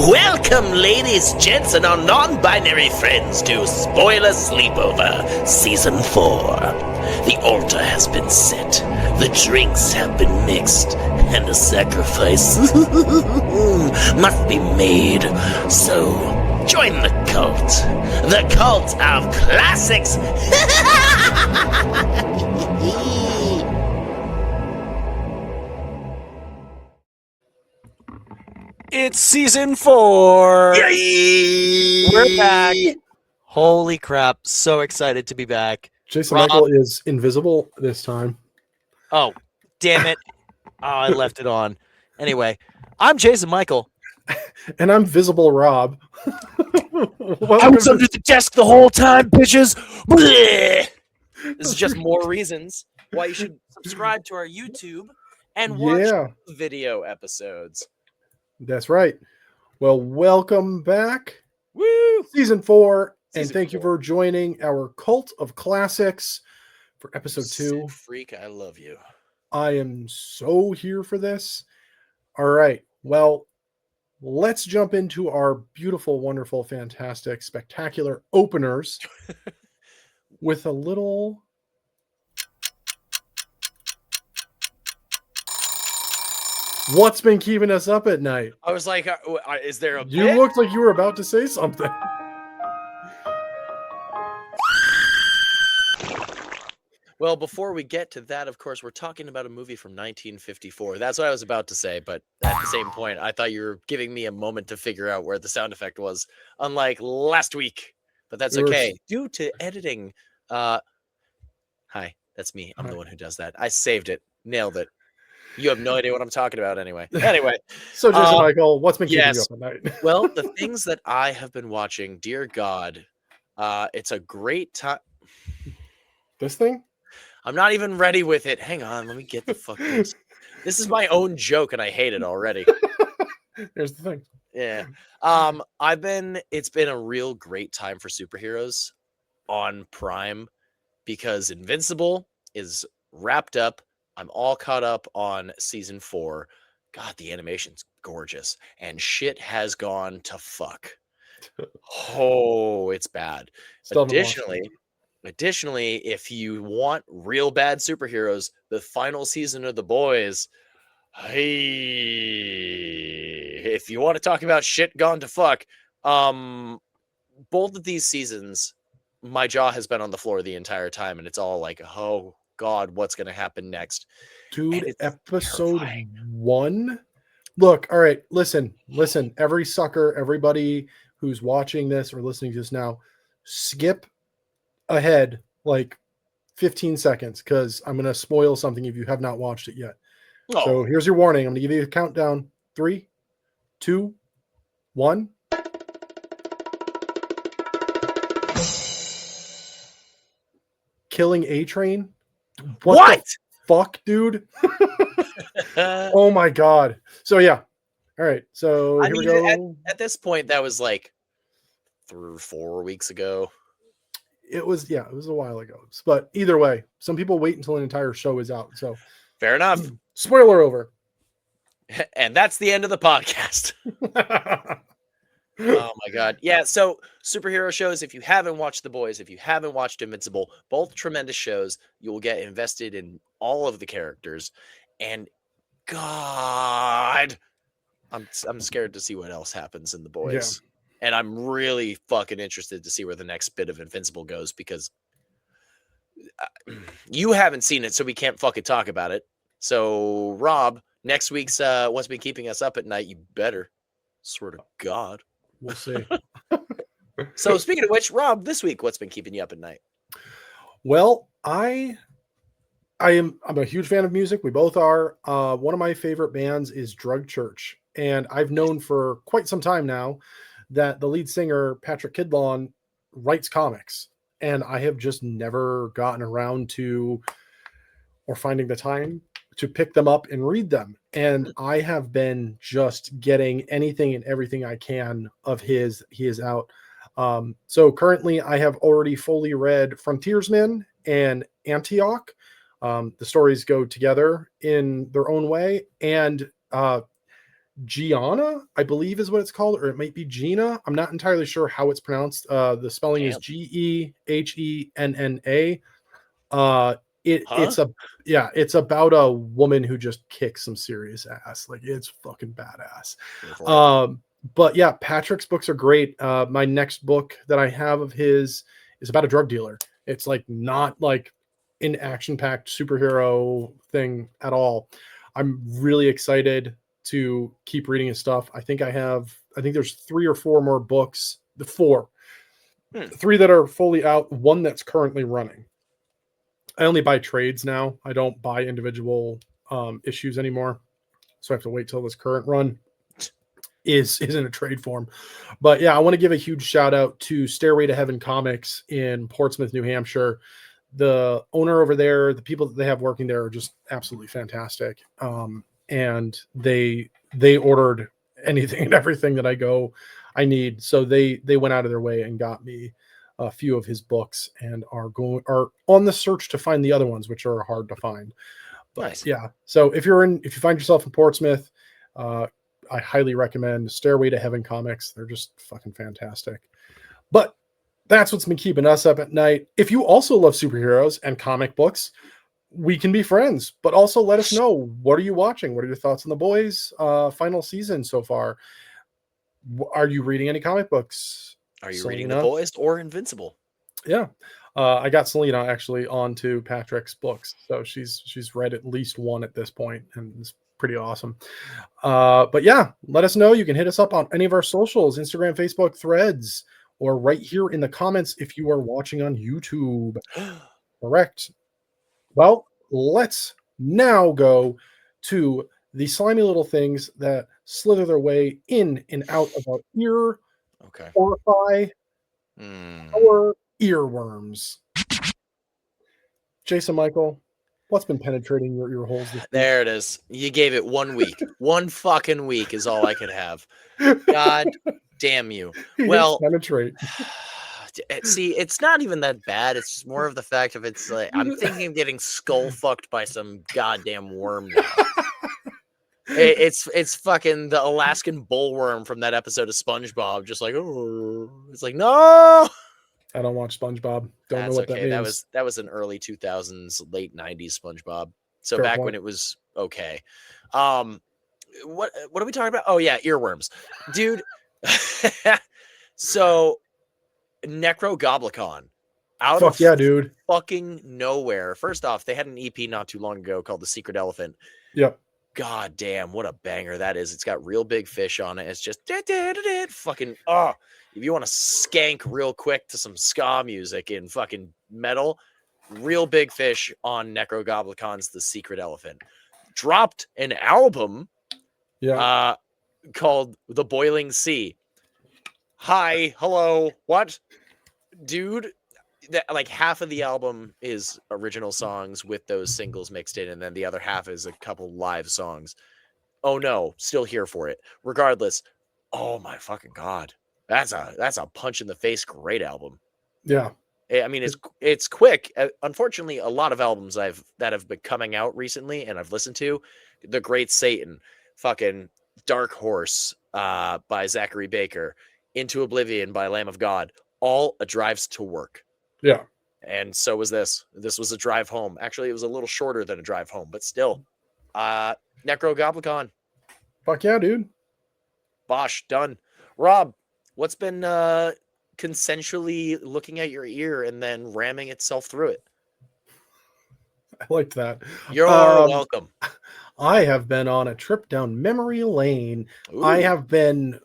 Welcome, ladies, gents, and our non-binary friends to Spoiler Sleepover, Season 4. The altar has been set, the drinks have been mixed, and a sacrifice must be made. So, join the cult of classics. It's season 4. Yay! We're back. Holy crap. So excited to be back. Jason Rob- Michael is invisible this time. Oh, damn it. Oh, I left it on. Anyway, I'm Jason Michael. And I'm Visible Rob. I was under the desk the whole time, bitches. Blech. This is just more reasons why you should subscribe to our YouTube and watch video episodes. That's right. Well, welcome back. Woo! Season 4. And Season thank you 4. for joining our Cult of Classics for episode 2. Sid Freak, I love you. I am so here for this. All right. Well, let's jump into our beautiful, wonderful, fantastic, spectacular openers with a little... What's been keeping us up at night? I was like, is there a You bit? looked like you were about to say something. Well, before we get to that, of course, we're talking about a movie from 1954. That's what I was about to say, but at the same point, I thought you were giving me a moment to figure out where the sound effect was, unlike last week. But that's okay. Due to editing. Hi, that's me. I'm the one who does that. I saved it. Nailed it. You have no idea what I'm talking about anyway. Anyway. So, Jason Michael, what's been keeping you up at night? Well, the things that I have been watching, dear God, it's a great time. This thing? I'm not even ready with it. Hang on, let me get the fucking... This is my own joke, and I hate it already. Here's the thing. Yeah. It's been a real great time for superheroes on Prime because Invincible is wrapped up. I'm all caught up on season 4. God, the animation's gorgeous. And shit has gone to fuck. Oh, it's bad. Additionally, if you want real bad superheroes, the final season of The Boys, if you want to talk about shit gone to fuck, both of these seasons, my jaw has been on the floor the entire time, and it's all like, oh God, what's going to happen next? Dude, episode 1? Look, all right, listen, every sucker, everybody who's watching this or listening to this now, skip ahead like 15 seconds because I'm going to spoil something if you have not watched it yet. Oh. So here's your warning. I'm going to give you a countdown. 3, 2, 1. Killing A-Train? What? The fuck, dude? Oh my God. So yeah. All right. So here we go. At this point, that was like 3 or 4 weeks ago. It was a while ago. But either way, some people wait until an entire show is out. So fair enough. Spoiler over. And that's the end of the podcast. Oh my God. Yeah, so superhero shows, if you haven't watched The Boys, if you haven't watched Invincible, both tremendous shows. You will get invested in all of the characters. And God, I'm scared to see what else happens in The Boys. Yeah. And I'm really fucking interested to see where the next bit of Invincible goes because you haven't seen it, so we can't fucking talk about it. So, Rob, next week's What's Been Keeping Us Up at Night, you better. Swear to God. We'll see. So, speaking of which, Rob, this week, what's been keeping you up at night? Well, I'm a huge fan of music. We both are. One of my favorite bands is Drug Church. And I've known for quite some time now that the lead singer, Patrick Kidlon, writes comics. And I have just never gotten around to or finding the time to pick them up and read them. And I have been just getting anything and everything I can of his. He is out. So currently I have already fully read Frontiersman and Antioch. The stories go together in their own way. And Gianna, I believe is what it's called, or it might be Gina. I'm not entirely sure how it's pronounced. The spelling is Damn. Gehenna. Huh? It's about a woman who just kicks some serious ass. Like, it's fucking badass. Here for it. But yeah, Patrick's books are great. My next book that I have of his is about a drug dealer. It's like not like an action-packed superhero thing at all. I'm really excited to keep reading his stuff. I think there's 3 or 4 more books. The 4. 3 that are fully out, 1 that's currently running. I only buy trades now. I don't buy individual issues anymore. So I have to wait till this current run is in a trade form. But yeah, I want to give a huge shout out to Stairway to Heaven Comics in Portsmouth, New Hampshire. The owner over there, the people that they have working there are just absolutely fantastic. And they ordered anything and everything that I need. So they went out of their way and got me a few of his books and are on the search to find the other ones, which are hard to find. But Nice. yeah, so if you find yourself in Portsmouth, I highly recommend Stairway to Heaven Comics. They're just fucking fantastic. But that's what's been keeping us up at night. If you also love superheroes and comic books, we can be friends, but also let us know, what are you watching? What are your thoughts on The Boys final season so far? Are you reading any comic books? Are you Selena? reading The Boys or Invincible? Yeah. I got Selena actually onto Patrick's books. So she's read at least 1 at this point, and it's pretty awesome. But yeah, let us know. You can hit us up on any of our socials, Instagram, Facebook, Threads, or right here in the comments if you are watching on YouTube. Correct. Well, let's now go to the slimy little things that slither their way in and out of our ear, Okay. horrify our earworms. Jason Michael, what's been penetrating your ear holes this week? There it is. You gave it 1 week. 1 fucking week is all I could have. God damn you. Well, penetrate. See, it's not even that bad. It's just more of the fact of it's like I'm thinking of getting skull fucked by some goddamn worm now. It's fucking the Alaskan bullworm from that episode of SpongeBob. Just like, oh, it's like, no. I don't watch SpongeBob. Don't know what okay. that means. That was an early 2000s, late 90s SpongeBob. So Fair back point. when it was okay. What are we talking about? Oh yeah, earworms, dude. So Necrogoblicon out Fuck of yeah, dude. fucking nowhere. First off, they had an EP not too long ago called The Secret Elephant. Yep. God damn, what a banger that is. It's got Real Big Fish on it. It's just fucking if you want to skank real quick to some ska music in fucking metal, Real Big Fish on Necrogoblicon's The Secret Elephant. Dropped an album called The Boiling Sea. Hi, hello, what? Dude, that like half of the album is original songs with those singles mixed in, and then the other half is a couple live songs. Oh no, still here for it. Regardless, oh my fucking god, that's a punch in the face great album. Yeah, I mean it's quick. Unfortunately, a lot of albums that have been coming out recently and I've listened to, The Great Satan, fucking Dark Horse by Zachary Baker, Into Oblivion by Lamb of God, all a drives to work. Yeah. And so was this. This was a drive home. Actually, it was a little shorter than a drive home, but still. Necrogoblicon. Fuck yeah, dude. Bosh, done. Rob, what's been consensually looking at your ear and then ramming itself through it? I liked that. You're welcome. I have been on a trip down memory lane. Ooh. I have been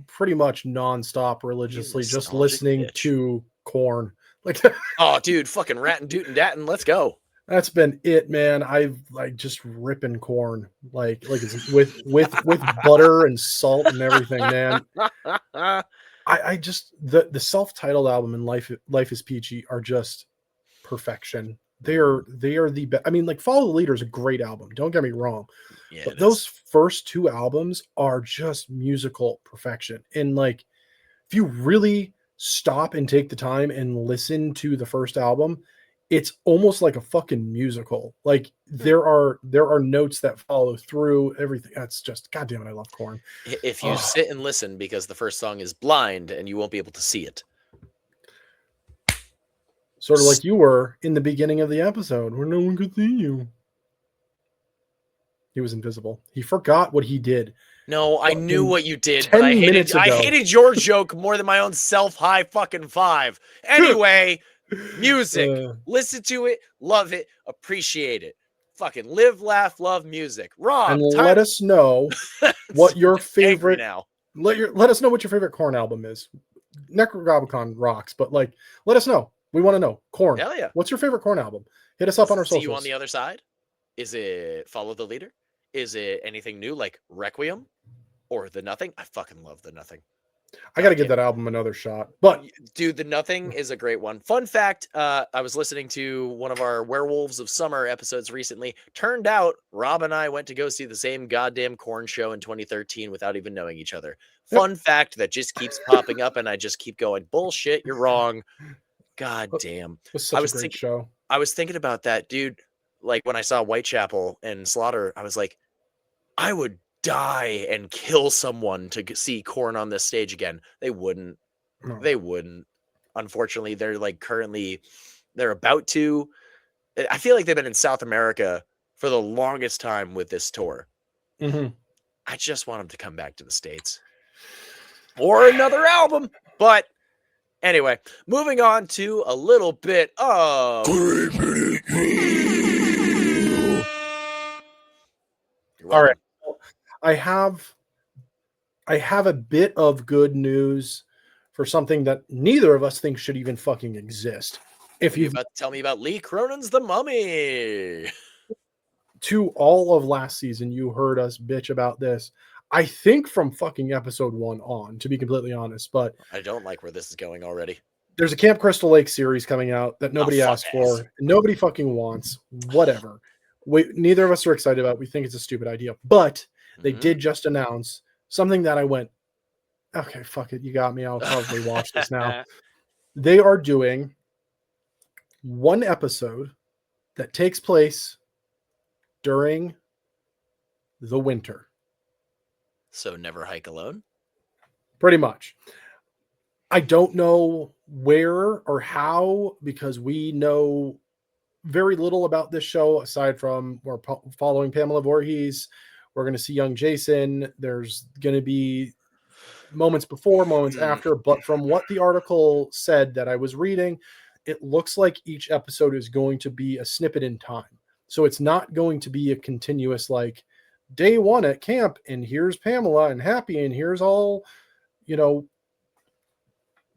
pretty much nonstop religiously just listening to Korn. Like, oh, dude, fucking rattin' tootin' dattin', let's go. That's been it, man. I've like just ripping Korn, like it's with butter and salt and everything, man. I just the self-titled album and Life is Peachy are just perfection. They are the best. I mean, like Follow the Leader is a great album. Don't get me wrong, but those first 2 albums are just musical perfection. And like, if you really stop and take the time and listen to the first album, it's almost like a fucking musical. Like there are notes that follow through everything. That's just goddamn it. I love Korn. If you sit and listen, because the first song is blind and you won't be able to see it. Sort of like you were in the beginning of the episode where no one could see you. He was invisible. He forgot what he did. No, I knew what you did, 10 but I minutes ago. hated your joke more than my own self high fucking five. Anyway, music. Listen to it, love it, appreciate it. Fucking live, laugh, love music. Rob, and let us know what your favorite now. Let us know what your favorite Korn album is. Necrogobicon rocks, but like let us know. We want to know. Korn. Hell yeah. What's your favorite Korn album? Hit us up on our socials. See you on the other side? Is it Follow the Leader? Is it anything new like Requiem or The Nothing? I fucking love The Nothing. I got to give that album another shot. But dude, The Nothing is a great one. Fun fact, I was listening to one of our Werewolves of Summer episodes recently. Turned out Rob and I went to go see the same goddamn Korn show in 2013 without even knowing each other. Fun fact that just keeps popping up and I just keep going, bullshit, you're wrong. God damn. It was such a great show. I was thinking about that, dude. Like when I saw Whitechapel and Slaughter, I was like, I would die and kill someone to see Korn on this stage again. They wouldn't. No. They wouldn't. Unfortunately, they're about to. I feel like they've been in South America for the longest time with this tour. Mm-hmm. I just want them to come back to the States or another album. But anyway, moving on to a little bit of. All right. I have a bit of good news for something that neither of us think should even fucking exist. If you've about to tell me about Lee Cronin's The Mummy. To all of last season, you heard us bitch about this. I think from fucking episode 1 on, to be completely honest, but I don't like where this is going already. There's a Camp Crystal Lake series coming out that nobody asked for, nobody fucking wants, whatever. Neither of us are excited about it. We think it's a stupid idea, but they did just announce something that I went, okay, fuck it. You got me. I'll probably watch this now. They are doing one episode that takes place during the winter. So Never Hike Alone? Pretty much. I don't know where or how, because we know very little about this show aside from we're following Pamela Voorhees. We're going to see young Jason. There's going to be moments before, moments after. But from what the article said that I was reading, it looks like each episode is going to be a snippet in time. So it's not going to be a continuous, like, day one at camp, and here's Pamela and Happy, and here's all,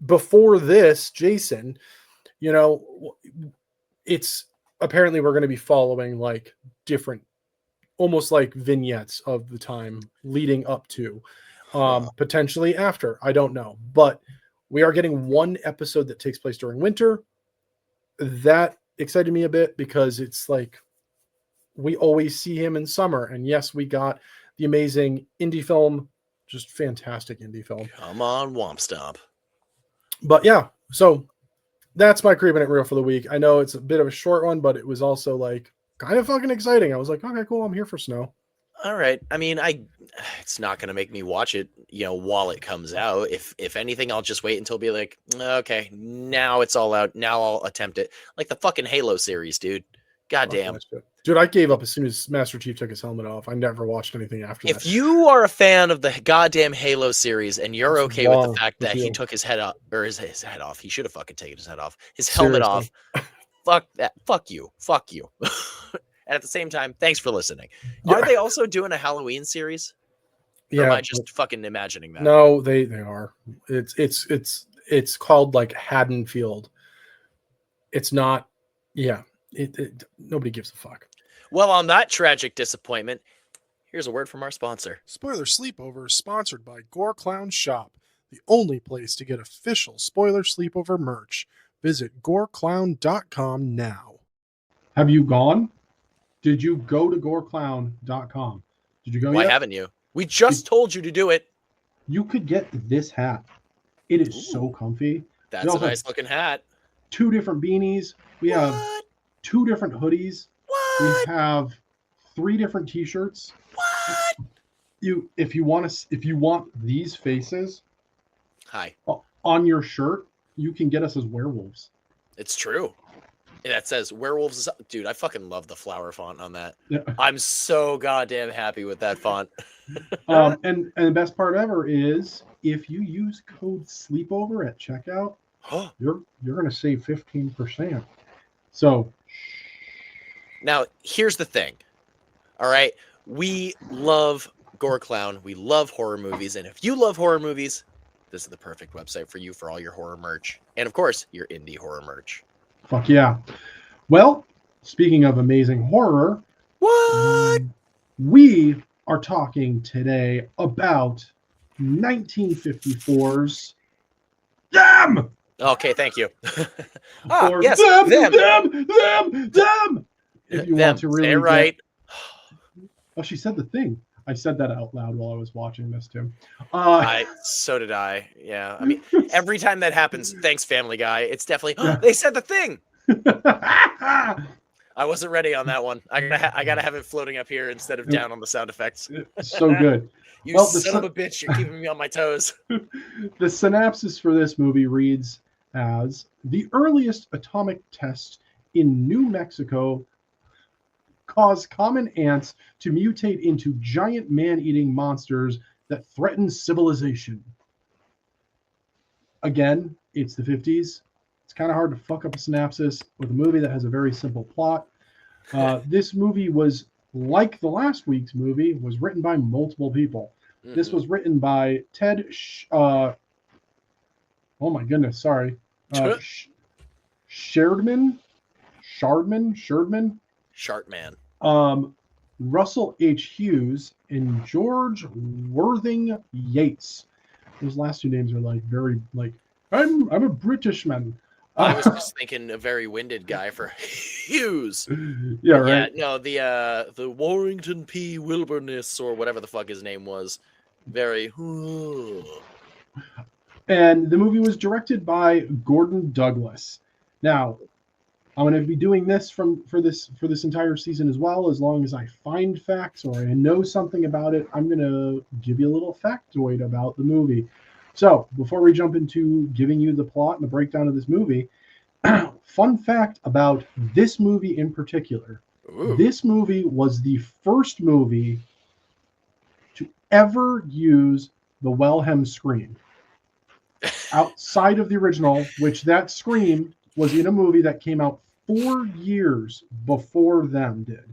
before this, Jason, it's apparently we're going to be following like different, almost like vignettes of the time leading up to, potentially after, I don't know, but we are getting one episode that takes place during winter. That excited me a bit because it's like, we always see him in summer. And yes, we got the amazing indie film, just fantastic indie film. Come on, Womp Stomp. But yeah, so that's my Creeping It Real for the week. I know it's a bit of a short one, but it was also like kind of fucking exciting. I was like, okay, cool. I'm here for snow. All right. I mean, it's not going to make me watch it, while it comes out. If anything, I'll just wait until be like, okay, now it's all out. Now I'll attempt it. Like the fucking Halo series, dude. Goddamn. Dude, I gave up as soon as Master Chief took his helmet off. I never watched anything after that. If you are a fan of the goddamn Halo series and you're okay with the fact that he took his head off, or his head off, he should have fucking taken his head off, his helmet off. Fuck that. Fuck you. Fuck you. And at the same time, thanks for listening. Are they also doing a Halloween series? Or am I just fucking imagining that? No, they are. It's called like Haddonfield. It's not. Yeah. Nobody gives a fuck. Well, on that tragic disappointment, here's a word from our sponsor. Spoiler Sleepover is sponsored by Gore Clown Shop, the only place to get official Spoiler Sleepover merch. Visit goreclown.com now. Have you gone? Did you go to goreclown.com? Did you go Why yet? haven't you? We just told you to do it. You could get this hat. It is so comfy. That's a nice looking hat. 2 different beanies. We have 2 different hoodies. We What? have 3 different T-shirts. What? If you want these faces Hi. on your shirt, you can get us as werewolves. It's true. That says werewolves. Dude, I fucking love the flower font on that. Yeah. I'm so goddamn happy with that font. And the best part ever is if you use code Sleepover at checkout, you're gonna save 15%. So Now, here's the thing. All right. We love Gore Clown. We love horror movies. And if you love horror movies, this is the perfect website for you for all your horror merch. And of course, your indie horror merch. fuck yeah. Well, speaking of amazing horror, What? we are talking today about 1954's Them! Okay, thank you. Or yes, them! If you want to really They're right. Oh, she said the thing. I said that out loud while I was watching this, Tim. So did I. Yeah. I mean, every time that happens, thanks, Family Guy. It's definitely, Yeah. they said the thing. I wasn't ready on that one. I gotta have it floating up here instead of down on the sound effects. So good. You Well, son of a bitch, you're keeping me on my toes. The synopsis for this movie reads as the earliest atomic test in New Mexico caused common ants to mutate into giant man-eating monsters that threaten civilization. Again, it's the 50s. It's kind of hard to fuck up a synopsis with a movie that has a very simple plot. This movie was, like the last week's movie, was written by multiple people. This was written by Ted oh my goodness, sorry. Shardman, Shartman. Russell H. Hughes, and George Worthing Yates. Those last 2 names are like very like I'm a Britishman. I was just thinking a very winded guy for Hughes. Yeah, right. Yeah, no, the Warrington P. Wilderness or whatever the fuck his name was. Very. And the movie was directed by Gordon Douglas. Now, I'm going to be doing this for this entire season as well. As long as I find facts or I know something about it, I'm going to give you a little factoid about the movie. So, before we jump into giving you the plot and the breakdown of this movie, fun fact about this movie in particular. Ooh. This movie was the first movie to ever use the Wilhelm scream. Outside of the original, which that scream was in a movie that came out 4 years before Them did.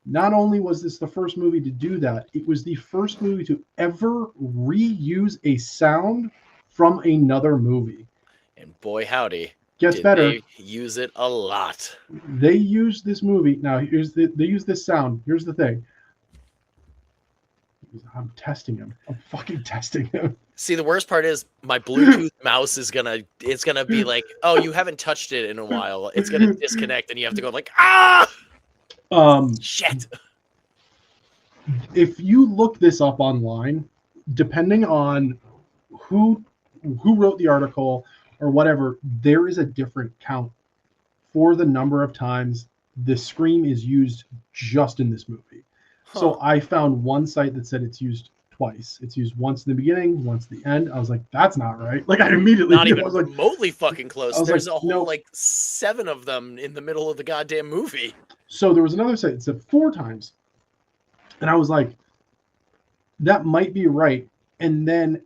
Not only was this the first movie to do that, it was the first movie to ever reuse a sound from another movie. And boy, howdy. Gets better. They use it a lot. They used this movie. Now, they use this sound. Here's the thing. I'm testing him. I'm fucking testing him. See, the worst part is my Bluetooth mouse is gonna be like, oh, you haven't touched it in a while. It's gonna disconnect, and you have to go like, ah, shit. If you look this up online, depending on who wrote the article or whatever, there is a different count for the number of times the scream is used just in this movie. So I found one site that said it's used twice. It's used once in the beginning, once at the end. I was like, that's not right. Like I immediately Not even was like, remotely fucking close. I was There's like, a whole no. like 7 of them in the middle of the goddamn movie. So there was another site that said 4 times. And I was like, that might be right. And then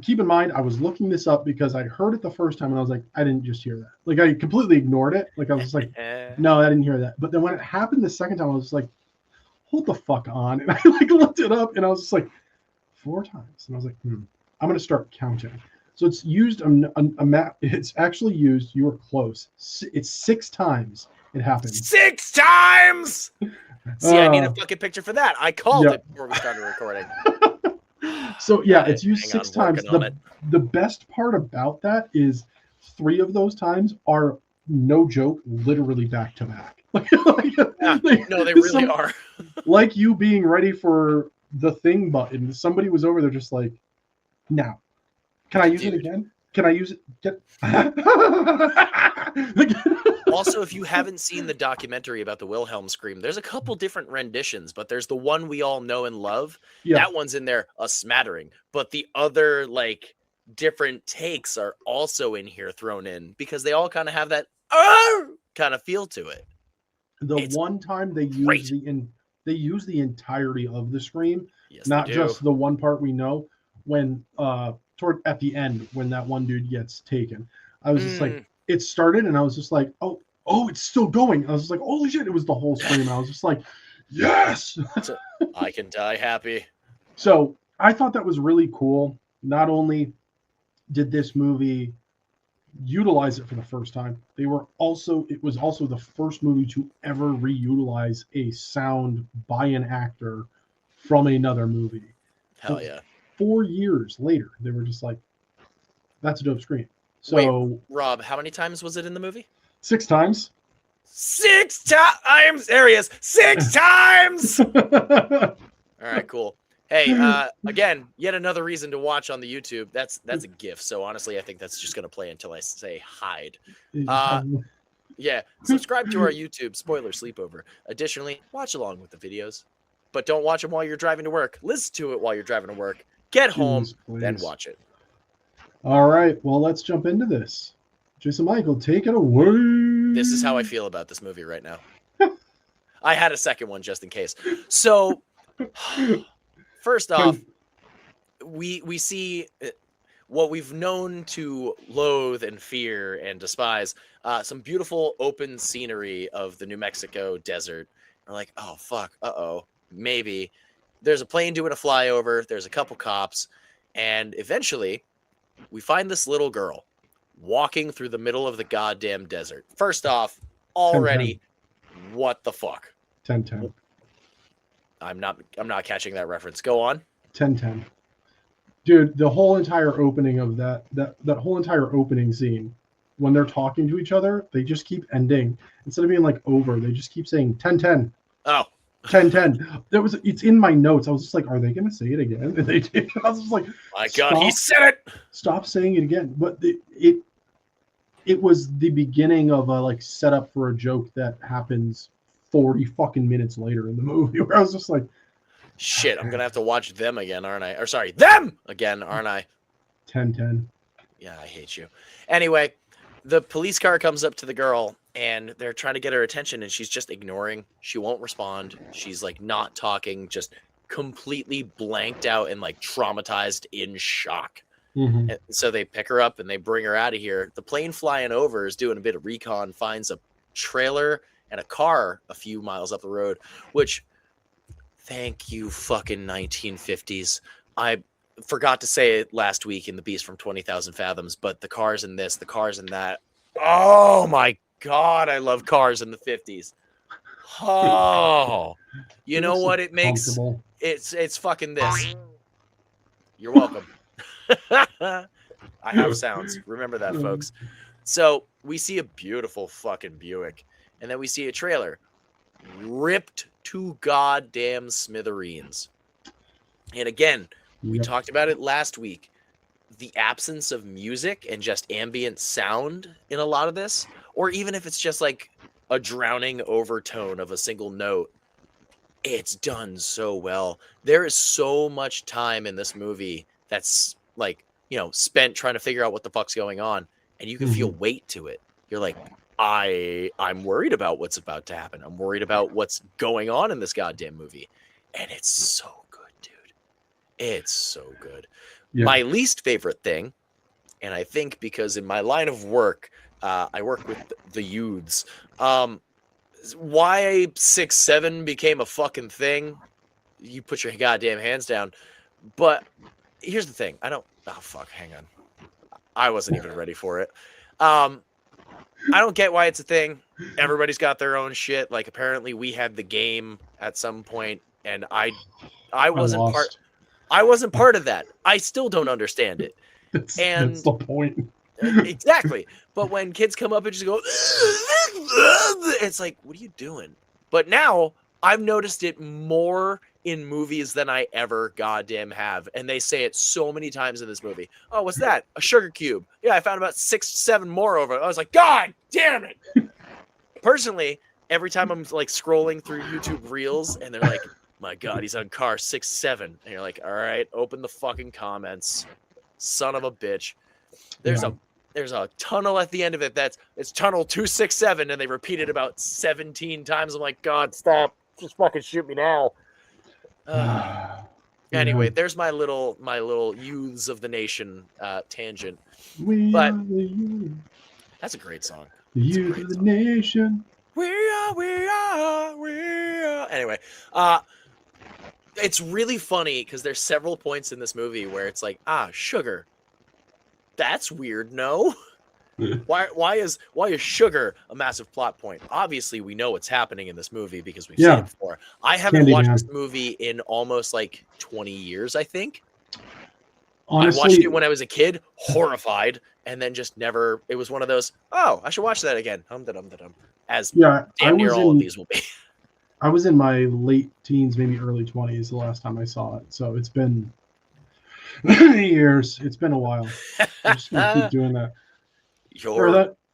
keep in mind, I was looking this up because I heard it the first time and I was like, I didn't just hear that. Like I completely ignored it. Like I was just like, no, I didn't hear that. But then when it happened the second time, I was just like, hold the fuck on. And I like looked it up and I was just like, 4 times. And I was like, I'm going to start counting. So it's used a map. It's actually used. You were close. It's 6 times it happened. 6 times. See, I need a fucking picture for that. I called it before we started recording. So yeah, it's used Hang 6 on, times. working The best part about that is 3 of those times are no joke, literally back to back. No, they really are. Like you being ready for the thing button. Somebody was over there just like, now, can I use it again? Can I use it? Also, if you haven't seen the documentary about the Wilhelm scream, there's a couple different renditions, but there's the one we all know and love. Yeah. That one's in there a smattering, but the other like different takes are also in here thrown in because they all kind of have that kind of feel to it. The It's one time they great. use the entirety of the scream, Yes, not they do. just the one part we know. When toward at the end, when that one dude gets taken, I was just like, it started, and I was just like, oh, it's still going. I was just like, holy shit! It was the whole scream, and I was just like, yes. I can die happy. So I thought that was really cool. Not only did this movie utilize it for the first time, it was also the first movie to ever reutilize a sound by an actor from another movie. Hell yeah. 4 years later, they were just like, that's a dope scream. So Wait, Rob, how many times was it in the movie? 6 times. 6 times. There he is. 6 times. All right, cool. Hey, again, yet another reason to watch on the YouTube. That's a GIF. So honestly, I think that's just gonna play until I say hide. Yeah, subscribe to our YouTube, Spoiler Sleepover. Additionally, watch along with the videos, but don't watch them while you're driving to work. Listen to it while you're driving to work. Get home, then watch it. All right, well, let's jump into this. Jason Michael, take it away. This is how I feel about this movie right now. I had a second one just in case. So, first off, we see what we've known to loathe and fear and despise, some beautiful open scenery of the New Mexico desert. We're like, oh, fuck, maybe. There's a plane doing a flyover, there's a couple cops, and eventually we find this little girl walking through the middle of the goddamn desert. First off, already, 10-10. What the fuck? 10-10. I'm not catching that reference. Go on. 10-10. Dude, the whole entire opening of that whole entire opening scene, when they're talking to each other, they just keep ending. Instead of being like over, they just keep saying 10-10. Oh. 10-10. It's in my notes. I was just like, are they gonna say it again? And they did. I was just like, my God, he said it. Stop saying it again. But it was the beginning of a like setup for a joke that happens 40 fucking minutes later in the movie, where I was just like, shit, I'm gonna have to watch them again, aren't I? Or sorry, them again, aren't I? 10-10. Yeah, I hate you. Anyway, the police car comes up to the girl and they're trying to get her attention and she's just ignoring. She won't respond. She's like not talking, just completely blanked out and like traumatized in shock. Mm-hmm. And so they pick her up and they bring her out of here. The plane flying over is doing a bit of recon, finds a trailer and a car a few miles up the road, which, thank you fucking 1950s. I forgot to say it last week in The Beast from 20,000 Fathoms, but the cars in this, the cars in that. Oh my God, I love cars in the 50s. Oh, you know what it makes? It's fucking this. You're welcome. I have sounds. Remember that, folks. So we see a beautiful fucking Buick, and then we see a trailer ripped to goddamn smithereens. And again, we talked about it last week. The absence of music and just ambient sound in a lot of this, or even if it's just like a drowning overtone of a single note, it's done so well. There is so much time in this movie that's like, you know, spent trying to figure out what the fuck's going on, and you can feel weight to it. You're like, I'm worried about what's about to happen. I'm worried about what's going on in this goddamn movie. And it's so good, dude. It's so good. Yeah. My least favorite thing, and I think because in my line of work, I work with the youths, why 6'7" became a fucking thing, you put your goddamn hands down. But here's the thing. Oh, fuck, hang on. I wasn't even ready for it. I don't get why it's a thing. Everybody's got their own shit. Like, apparently we had the game at some point, and I wasn't part of that. I still don't understand it. That's the point. Exactly. But when kids come up and just go, it's like, what are you doing? But now I've noticed it more in movies than I ever goddamn have. And they say it so many times in this movie. Oh, what's that? A sugar cube. Yeah, I found about 6, 7 more over it. I was like, God damn it. personally, every time I'm like scrolling through YouTube Reels and they're like, "My God, he's on car 6-7," and you're like, "All right, open the fucking comments, son of a bitch." There's a tunnel at the end of it it's tunnel 267, and they repeat it about 17 times. I'm like, God, stop! Just fucking shoot me now. Anyway, there's my little youths of the nation tangent. But that's a great song. The youth of the nation. We are. Anyway, it's really funny because there's several points in this movie where it's like, sugar. That's weird. No. Why is sugar a massive plot point? Obviously, we know what's happening in this movie because we've seen it before. I haven't watched this movie in almost like 20 years, I think. Honestly, I watched it when I was a kid, horrified, and then just never. It was one of those. Oh, I should watch that again. As damn near all of these will be. I was in my late teens, maybe early 20s, the last time I saw it. So it's been years. It's been a while. I'm just gonna keep doing that.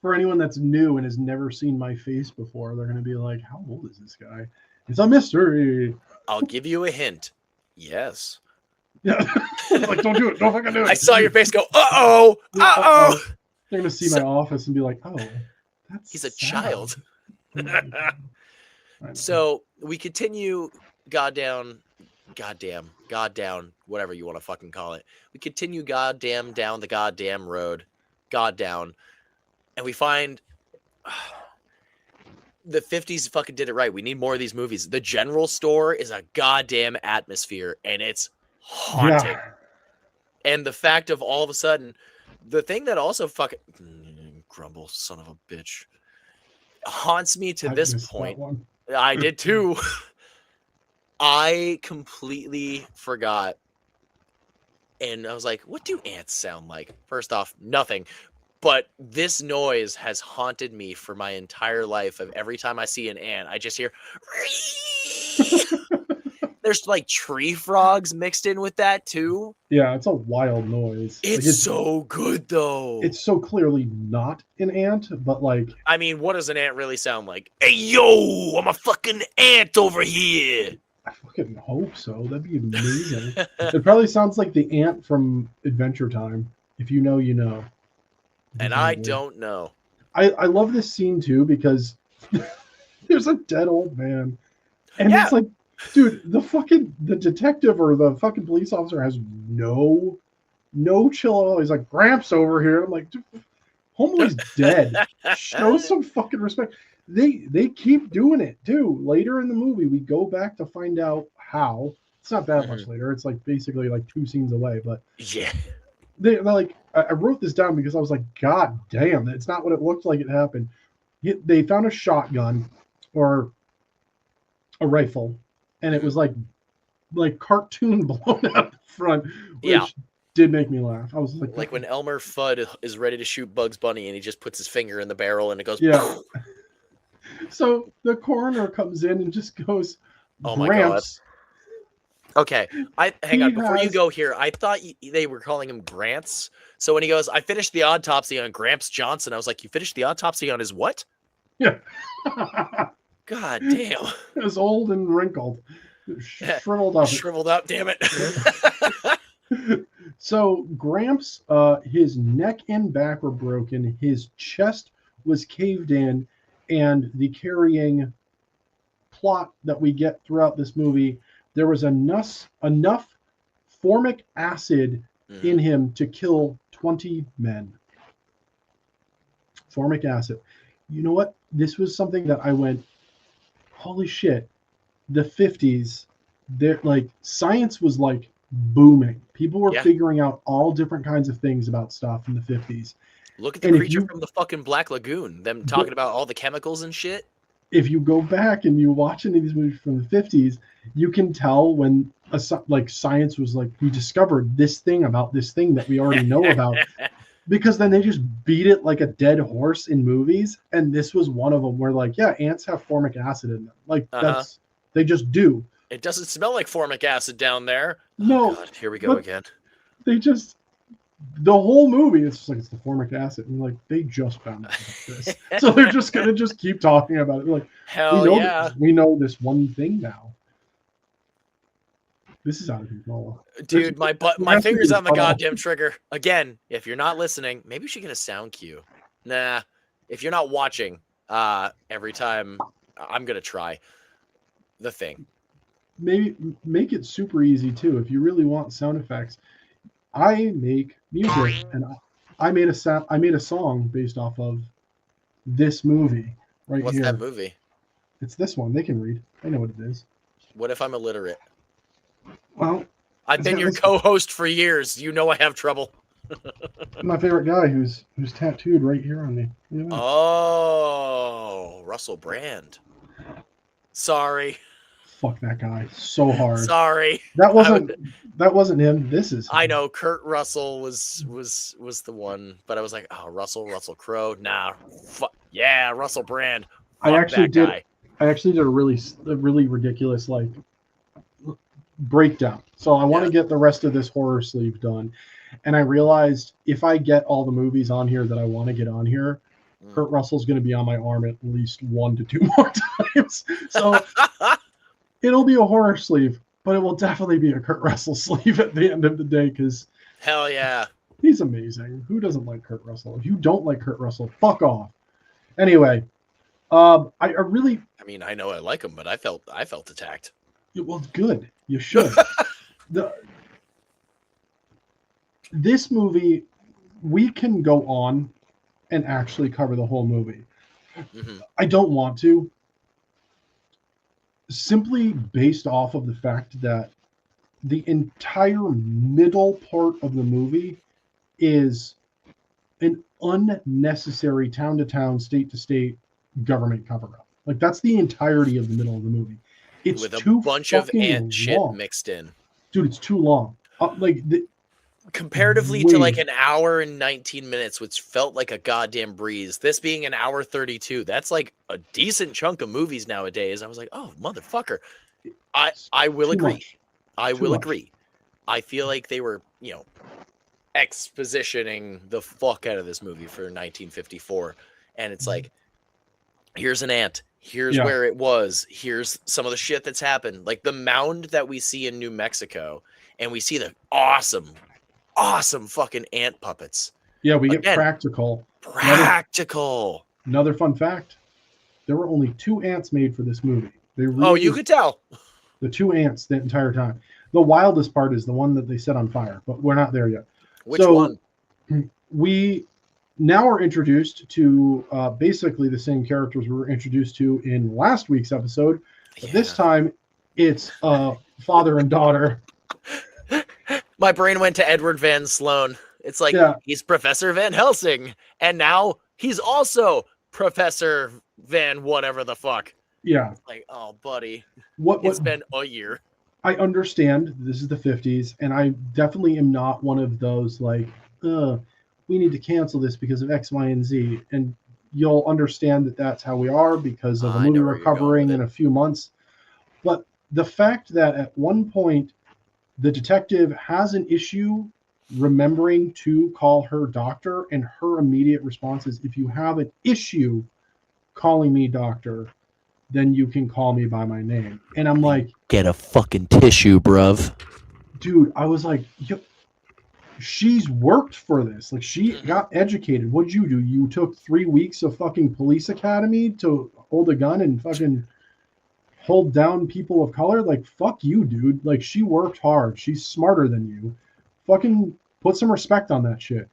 For anyone that's new and has never seen my face before, they're gonna be like, "How old is this guy?" It's a mystery. I'll give you a hint. Yes. Yeah. Like, don't do it. Don't fucking do it. I saw your face go, uh-oh. They're gonna see my office and be like, "Oh, he's a child." So we continue goddamn, whatever you want to fucking call it. We continue goddamn down the goddamn road, and we find the 50s fucking did it right. We need more of these movies. The general store is a goddamn atmosphere, and it's haunting. Yeah. And the fact of all of a sudden, the thing that also fucking grumble, son of a bitch, haunts me to this point. I did too. I completely forgot. And I was like, what do ants sound like? First off, nothing. But this noise has haunted me for my entire life. Of every time I see an ant, I just hear there's like tree frogs mixed in with that too. Yeah, it's a wild noise. It's so good though. It's so clearly not an ant, but like, I mean, what does an ant really sound like? Hey yo, I'm a fucking ant over here. I fucking hope so. That'd be amazing. It probably sounds like the ant from Adventure Time. If you know, you know. And I don't know. I love this scene too because there's a dead old man. And it's like, dude, the detective or the fucking police officer has no chill at all. He's like, Gramps over here. I'm like, dude, homeboy's dead. Show some fucking respect. They keep doing it too. Later in the movie, we go back to find out how. It's not that much later. It's like basically like 2 scenes away. But yeah, they're like, I wrote this down because I was like, God damn, it's not what it looked like it happened. They found a shotgun or a rifle, and it was like cartoon blown out the front, which did make me laugh. I was like when Elmer Fudd is ready to shoot Bugs Bunny and he just puts his finger in the barrel and it goes. Yeah. So the coroner comes in and just goes, "Oh my God." Okay, hang on. Before you go here, I thought they were calling him Grants. So when he goes, "I finished the autopsy on Gramps Johnson," I was like, "You finished the autopsy on his what?" Yeah. God damn. It was old and wrinkled. Shriveled up. Shriveled up, damn it. So Gramps, his neck and back were broken. His chest was caved in. And the carrying plot that we get throughout this movie, there was enough formic acid in him to kill 20 men. Formic acid. You know what? This was something that I went, holy shit. The 50s, science was like booming. People were figuring out all different kinds of things about stuff in the 50s. Look at the creature from the fucking Black Lagoon. Them talking about all the chemicals and shit. If you go back and you watch any of these movies from the 50s, you can tell when science was like, we discovered this thing about this thing that we already know about. Because then they just beat it like a dead horse in movies. And this was one of them where like, yeah, ants have formic acid in them. Like they just do. It doesn't smell like formic acid down there. No. Oh God, here we go again. the whole movie, it's just like it's the formic acid, and like they just found out about this, so they're just gonna just keep talking about it. Like Hell we know this one thing now. This is out of control, dude. My has to finger's be on the cut off. goddamn trigger again. If you're not listening, maybe we should get a sound cue. Nah, if you're not watching, every time I'm gonna try the thing. Maybe make it super easy too. If you really want sound effects, I make music, and I made a song based off of this movie right What's here. that movie? It's this one. They can read. I know what it is. What if I'm illiterate? Well, I've been your co-host for years. You know I have trouble. my favorite guy who's tattooed right here on me. You know? Oh, Russell Brand. Sorry. Fuck that guy so hard. Sorry. That wasn't him. This is him. I know Kurt Russell was the one, but I was like, oh, Russell Crowe. Nah. Yeah, Russell Brand. I actually did guy. a really ridiculous like breakdown. So I want to get the rest of this horror sleeve done. And I realized if I get all the movies on here that I want to get on here, Kurt Russell's going to be on my arm at least 1 to 2 more times. So it'll be a horror sleeve, but it will definitely be a Kurt Russell sleeve at the end of the day because hell yeah, he's amazing. Who doesn't like Kurt Russell? If you don't like Kurt Russell, fuck off. Anyway, I mean, I know I like him, but I felt attacked. Well, good. You should. This movie, we can go on and actually cover the whole movie. Mm-hmm. I don't want to. Simply based off of the fact that the entire middle part of the movie is an unnecessary town-to-town, state-to-state government cover-up. Like, that's the entirety of the middle of the movie. It's with a too bunch of ant long. shit mixed in. Dude, it's too long. Comparatively to like an hour and 19 minutes, which felt like a goddamn breeze. This being an hour 32, that's like a decent chunk of movies nowadays. I was like, oh, motherfucker. I will agree. I will agree. I feel like they were, expositioning the fuck out of this movie for 1954. And it's like, here's an ant. Here's where it was. Here's some of the shit that's happened. Like the mound that we see in New Mexico, and we see the awesome fucking ant puppets. Yeah, we get practical. Another fun fact. There were only 2 ants made for this movie. You could tell. The 2 ants the entire time. The wildest part is the one that they set on fire, but we're not there yet. Which one? We now are introduced to basically the same characters we were introduced to in last week's episode. But this time, it's father and daughter. My brain went to Edward Van Sloan. It's like he's Professor Van Helsing, and now he's also Professor Van whatever the fuck. Yeah. Like, oh, buddy. It's been a year. I understand this is the 50s, and I definitely am not one of those like, we need to cancel this because of X, Y, and Z. And you'll understand that that's how we are because of a movie we're covering in a few months. But the fact that at one point the detective has an issue remembering to call her doctor, and her immediate response is, if you have an issue calling me doctor, then you can call me by my name. And I'm like, get a fucking tissue, bruv. Dude, I was like, she's worked for this. Like, she got educated. What'd you do? You took 3 weeks of fucking police academy to hold a gun and fucking hold down people of color? Like, fuck you, dude. Like, she worked hard. She's smarter than you. Fucking put some respect on that shit.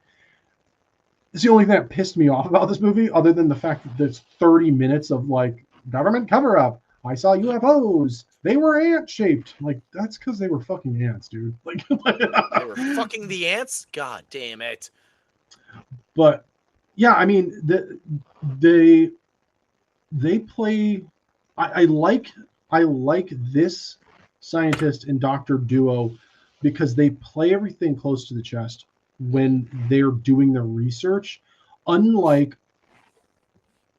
It's the only thing that pissed me off about this movie, other than the fact that there's 30 minutes of, like, government cover-up. I saw UFOs. They were ant-shaped. Like, that's because they were fucking ants, dude. Like, they were fucking the ants? God damn it. But, yeah, I mean, they play... I like this scientist and doctor duo because they play everything close to the chest when they're doing their research, unlike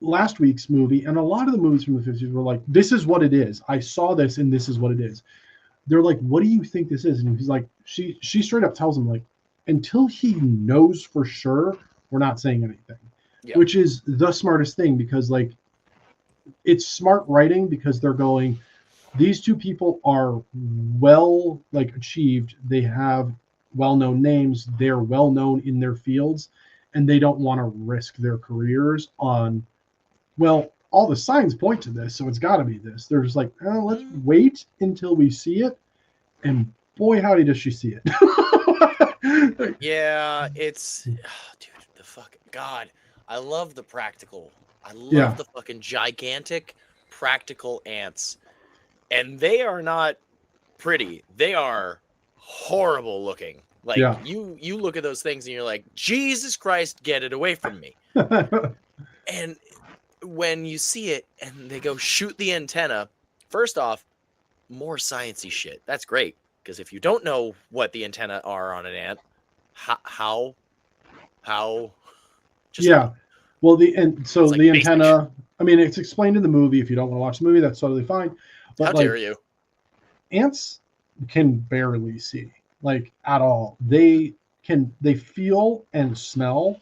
last week's movie. And a lot of the movies from the 50s were like, this is what it is. I saw this and this is what it is. They're like, what do you think this is? And he's like, she straight up tells him, like, until he knows for sure, we're not saying anything. Yeah. Which is the smartest thing, because like it's smart writing, because they're going, these two people are well like achieved, they have well-known names, they're well known in their fields, and they don't want to risk their careers on, well, all the signs point to this, so it's got to be this. They're just like, oh, let's wait until we see it, and boy howdy does she see it. Yeah, it's dude, the fucking God. I love the practical. I love the fucking gigantic practical ants. And they are not pretty. They are horrible looking. Like you look at those things and you're like, Jesus Christ, get it away from me. And when you see it and they go shoot the antenna, first off, more sciencey shit. That's great. Because if you don't know what the antenna are on an ant, how just well, the antenna, basic. I mean, it's explained in the movie. If you don't want to watch the movie, that's totally fine. But how dare you? Ants can barely see, like, at all. They feel and smell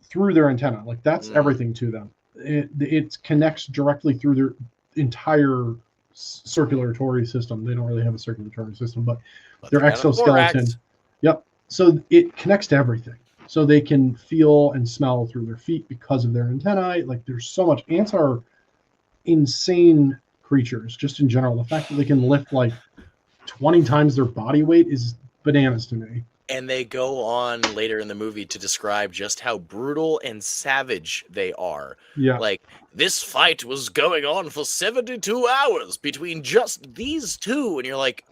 through their antenna. Like, that's everything to them. It connects directly through their entire circulatory system. They don't really have a circulatory system, but their exoskeleton. Yep. So it connects to everything. So they can feel and smell through their feet because of their antennae. Like, there's so much. Ants are insane creatures, just in general. The fact that they can lift like 20 times their body weight is bananas to me. And they go on later in the movie to describe just how brutal and savage they are. Yeah. Like, this fight was going on for 72 hours between just these two. And you're like,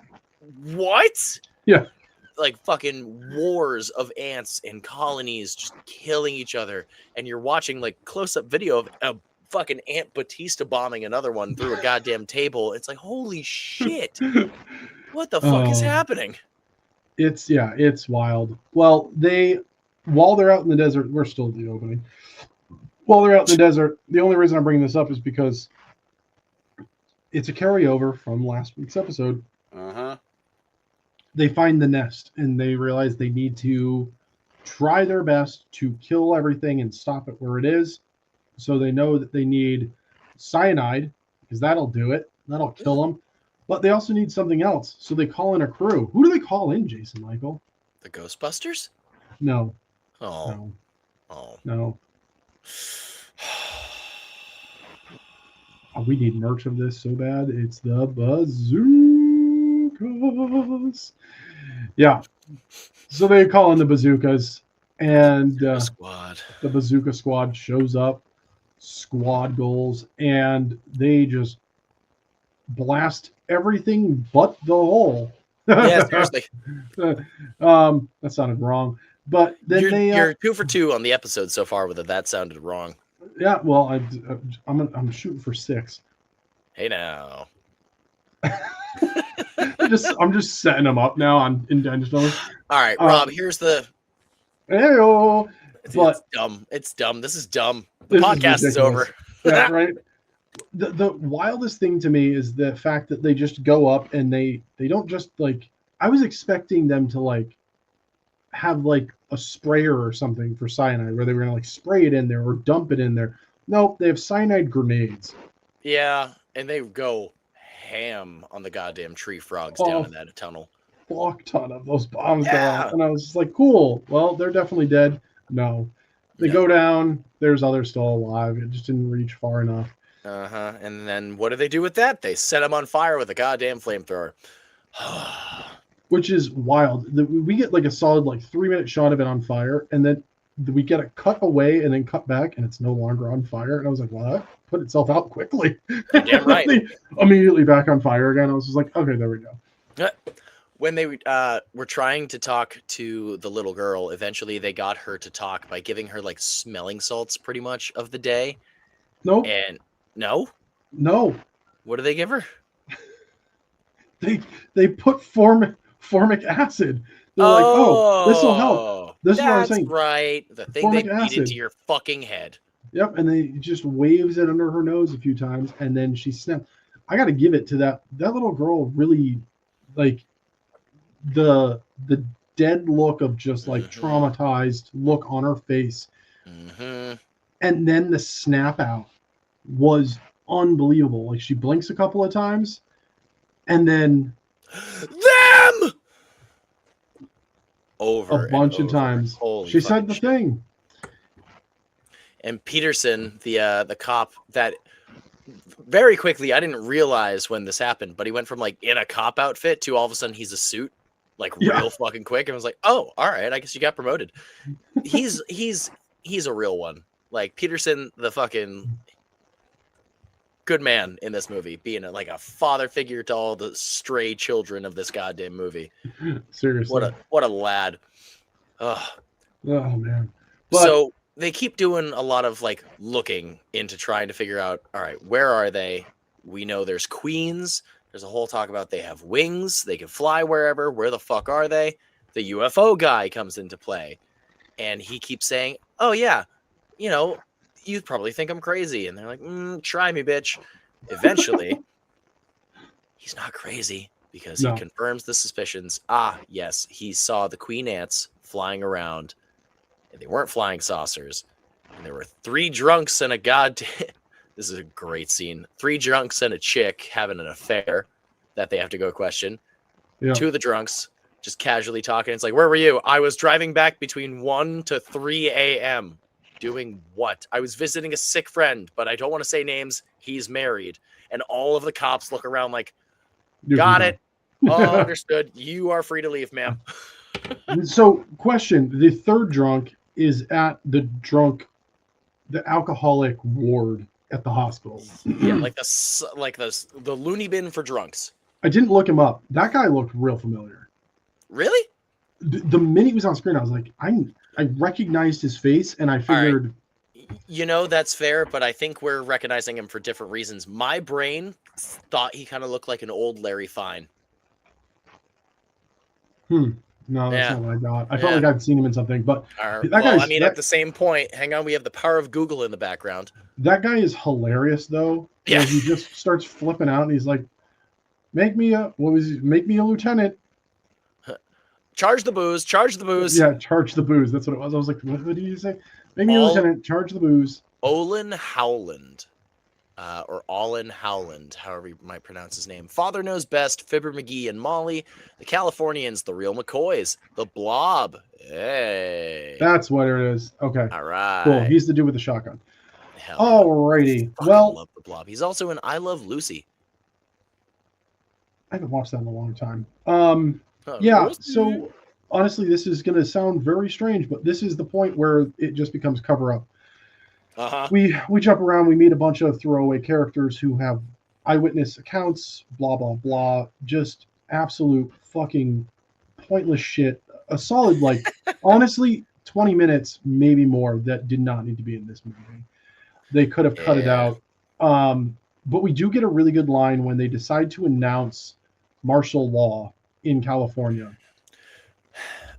what? Yeah. Like fucking wars of ants and colonies just killing each other. And you're watching like close-up video of a fucking ant Batista bombing another one through a goddamn table. It's like, holy shit. What the fuck is happening? It's wild. Well, while they're out in the desert, we're still at the opening. While they're out in the desert, the only reason I'm bringing this up is because it's a carryover from last week's episode. They find the nest and they realize they need to try their best to kill everything and stop it where it is. So they know that they need cyanide, because that'll do it. That'll kill them. But they also need something else. So they call in a crew. Who do they call in, Jason Michael? The Ghostbusters? No. Oh. No. Oh, we need merch of this so bad. It's the bazookas. Yeah. So they call in the bazookas, and Squad. the bazooka squad shows up, squad goals, and they just blast everything but the hole. Yeah, seriously. That sounded wrong. But then you're 2 for 2 on the episode so far with it. That sounded wrong. Yeah, well, I'm shooting for 6. Hey now. I'm just setting them up now on intentionally. All right, Rob. Here's the. Heyo. It's But dumb. It's dumb. This is dumb. The podcast is over. Yeah, right. The wildest thing to me is the fact that they just go up and they don't just like. I was expecting them to like have like a sprayer or something for cyanide, where they were gonna like spray it in there or dump it in there. Nope, they have cyanide grenades. Yeah, and they go ham on the goddamn tree frogs down in that tunnel. Fuck ton of those bombs go off, and I was just like, cool. Well, they're definitely dead. No, they go down. There's others still alive. It just didn't reach far enough. And then what do they do with that? They set them on fire with a goddamn flamethrower. Which is wild. We get like a solid like 3-minute shot of it on fire, and then we get a cut away and then cut back, and it's no longer on fire. And I was like, well, that put itself out quickly. Damn right. Immediately back on fire again. I was just like, okay, there we go. When they were trying to talk to the little girl, eventually they got her to talk by giving her like smelling salts pretty much of the day. Nope. And no. What do they give her? They put formic acid. They're like, oh, this will help. This is what I'm saying. Right. The thing they beat into your fucking head. Yep, and they just waves it under her nose a few times, and then she snaps. I got to give it to that little girl. Really, like the dead look of just like Mhm. traumatized look on her face. Mhm. And then the snap out was unbelievable. Like she blinks a couple of times and then Them a over and bunch of over. times Holy she fucking said the shit. thing. And Peterson, the cop that very quickly, I didn't realize when this happened, but he went from like in a cop outfit to all of a sudden he's a suit, like Yeah. real fucking quick. And I was like, oh, all right, I guess you got promoted. He's a real one. Like Peterson, the fucking good man in this movie, being like a father figure to all the stray children of this goddamn movie. Seriously. What a lad. Ugh. Oh man. But So they keep doing a lot of like looking into trying to figure out, all right, where are they? We know there's queens. There's a whole talk about they have wings. They can fly wherever. Where the fuck are they? The UFO guy comes into play. And he keeps saying, oh, yeah, you know, you probably think I'm crazy. And they're like, try me, bitch. Eventually, he's not crazy because he No. confirms the suspicions. Ah, yes, he saw the queen ants flying around. And they weren't flying saucers. And there were 3 drunks and a goddamn... This is a great scene. 3 drunks and a chick having an affair that they have to go question. yeah. 2 of the drunks just casually talking. It's like, where were you? I was driving back between 1 to 3 a.m. Doing what? I was visiting a sick friend, but I don't want to say names. He's married. And all of the cops look around like, got it. Oh, understood. You are free to leave, ma'am. So, question: the third drunk is at the alcoholic ward at the hospital. Yeah, like the loony bin for drunks. I didn't look him up. That guy looked real familiar. Really? The minute he was on screen, I was like, I recognized his face, and I figured, You know, that's fair, but I think we're recognizing him for different reasons. My brain thought he kind of looked like an old Larry Fine. no, that's Yeah. not what I got. I felt Yeah. like I'd seen him in something, but Well, guy's- I mean, that- at the same point, hang on, we have the power of Google in the background. that guy is hilarious, though. Yeah. He just starts flipping out, and he's like, make me a lieutenant. Charge the booze, charge the booze. Yeah, charge the booze. That's what it was. I was like, what did you say? Make me a All- lieutenant, charge the booze. Olin Howland, or Olin Howland, however you might pronounce his name. Father Knows Best, Fibber McGee and Molly, the Californians, the Real McCoys, the Blob. Hey. That's what it is. Okay. All right. Cool. He's the dude with the shotgun. Hell yeah. Alrighty. Fucking Well, love the Blob. He's also in I Love Lucy. I haven't watched that in a long time. Oh, Yeah. Lucy. So honestly, this is going to sound very strange, but this is the point where it just becomes cover up. Uh-huh. We jump around. We meet a bunch of throwaway characters who have eyewitness accounts. Blah blah blah. Just absolute fucking pointless shit. A solid honestly 20 minutes, maybe more, that did not need to be in this movie. They could have cut it Yeah. out. But we do get a really good line when they decide to announce martial law in California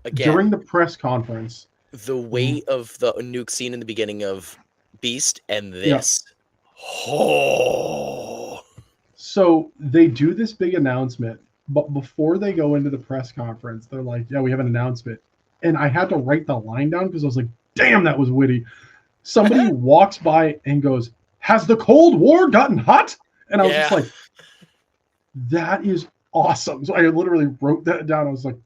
Again, during the press conference. the weight of the nuke scene in the beginning of Beast and this. Oh. So they do this big announcement, but before they go into the press conference, they're like, yeah, we have an announcement. And I had to write the line down because I was like, damn, that was witty. Somebody walks by and goes, has the Cold War gotten hot? And I was just like, that is awesome. So I literally wrote that down. I was like,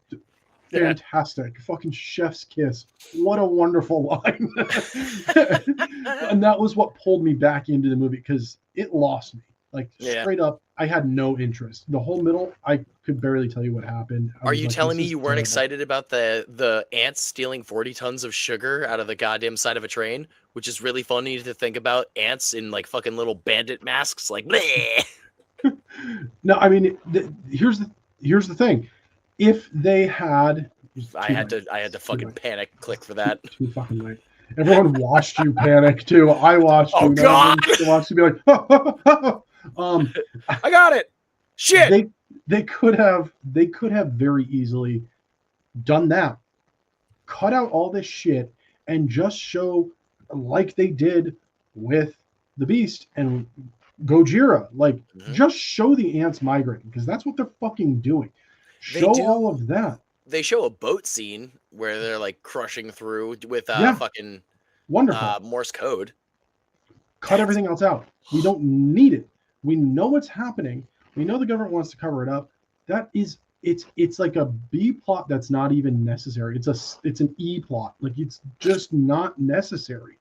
fantastic. Fucking chef's kiss. What a wonderful line. And that was what pulled me back into the movie because it lost me. Like straight up, I had no interest. The whole middle, I could barely tell you what happened. Are you telling me you weren't excited about the ants stealing 40 tons of sugar out of the goddamn side of a train? Which is really funny to think about, ants in like fucking little bandit masks, like bleh. No, I mean, here's the thing. If they had, I had to fucking panic click for that. Too fucking late. Everyone watched you panic too. I watched you. Oh God! Watched you be like, I got it. Shit. They could have very easily done that. Cut out all this shit and just show like they did with the Beast and Gojira. Like just show the ants migrating because that's what they're fucking doing. Show all of that. they show a boat scene where they're like crushing through with Yeah. fucking Wonderful. Morse code. Cut everything else out. We don't need it. We know what's happening. We know the government wants to cover it up. That is, it's like a B plot that's not even necessary. It's an E plot. Like, it's just not necessary.